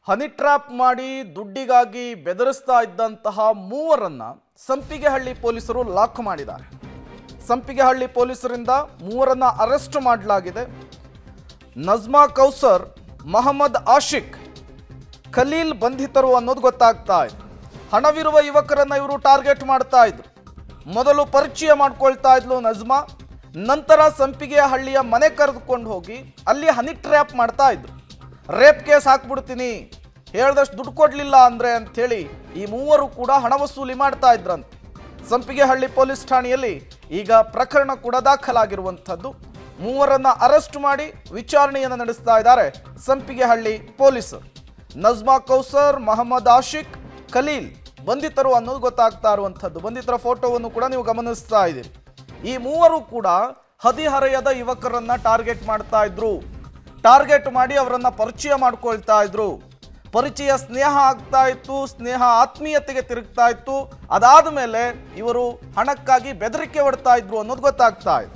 Honey trap ಮಾಡಿ ದುಡ್ಡಿಗಾಗಿ ಬೆದರಿಸ್ತಾ ಇದ್ದಂತಹ ಮೂವರನ್ನ ಸಂಪಿಗೆಹಳ್ಳಿ ಪೊಲೀಸರು ಲಾಕ್ ಮಾಡಿದ್ದಾರೆ. ಸಂಪಿಗೆಹಳ್ಳಿ ಪೊಲೀಸರಿಂದ ಮೂವರನ್ನ ಅರೆಸ್ಟ್ ಮಾಡಲಾಗಿದೆ. ನಜ್ಮಾ ಕೌಸರ್, ಮೊಹಮ್ಮದ್ ಆಶಿಕ್, ಖಲೀಲ್ ಬಂಧಿತರು ಅನ್ನೋದು ಗೊತ್ತಾಗ್ತಾ ಇದೆ. ಹಣವಿರುವ ಯುವಕರನ್ನ ಇವರು ಟಾರ್ಗೆಟ್ ಮಾಡ್ತಾ ಇದ್ರು. ಮೊದಲು ಪರಿಚಯ ಮಾಡ್ಕೊಳ್ತಾ ಇದ್ಲು ನಜ್ಮಾ, ನಂತರ ಸಂಪಿಗೆಹಳ್ಳಿಯ ಮನೆ ಕರೆದುಕೊಂಡು ಹೋಗಿ ಅಲ್ಲಿ ಹನಿ ಟ್ರ್ಯಾಪ್ ಮಾಡ್ತಾ ಇದ್ರು. ರೇಪ್ ಕೇಸ್ ಹಾಕ್ಬಿಡ್ತೀನಿ, ಹೇಳ್ದಷ್ಟು ದುಡ್ಡು ಕೊಡಲಿಲ್ಲ ಅಂದರೆ ಅಂಥೇಳಿ ಈ ಮೂವರು ಕೂಡ ಹಣ ವಸೂಲಿ ಮಾಡ್ತಾ ಇದ್ರಂತೆ. ಸಂಪಿಗೆಹಳ್ಳಿ ಪೊಲೀಸ್ ಠಾಣೆಯಲ್ಲಿ ಈಗ ಪ್ರಕರಣ ಕೂಡ ದಾಖಲಾಗಿರುವಂಥದ್ದು. ಮೂವರನ್ನ ಅರೆಸ್ಟ್ ಮಾಡಿ ವಿಚಾರಣೆಯನ್ನು ನಡೆಸ್ತಾ ಇದ್ದಾರೆ ಸಂಪಿಗೆಹಳ್ಳಿ ಪೊಲೀಸರು. ನಜ್ಮಾ ಕೌಸರ್, ಮೊಹಮ್ಮದ್ ಆಶಿಕ್, ಖಲೀಲ್ ಬಂಧಿತರು ಅನ್ನೋದು ಗೊತ್ತಾಗ್ತಾ ಇರುವಂಥದ್ದು. ಬಂಧಿತರ ಫೋಟೋವನ್ನು ಕೂಡ ನೀವು ಗಮನಿಸ್ತಾ ಇದ್ದೀರಿ. ಈ ಮೂವರು ಕೂಡ ಹದಿಹರೆಯದ ಯುವಕರನ್ನ ಟಾರ್ಗೆಟ್ ಮಾಡ್ತಾ ಇದ್ರು. ಟಾರ್ಗೆಟ್ ಮಾಡಿ ಅವರನ್ನ ಪರಿಚಯ ಮಾಡ್ಕೊಳ್ತಾ ಇದ್ರು. ಪರಿಚಯ ಸ್ನೇಹ ಆಗ್ತಾ ಇತ್ತು, ಸ್ನೇಹ ಆತ್ಮೀಯತೆಗೆ ತಿರುಗ್ತಾ ಇತ್ತು. ಅದಾದ ಮೇಲೆ ಇವರು ಹಣಕ್ಕಾಗಿ ಬೆದರಿಕೆ ಒಡ್ತಾ ಇದ್ರು ಅನ್ನೋದು ಗೊತ್ತಾಗ್ತಾ ಇದೆ.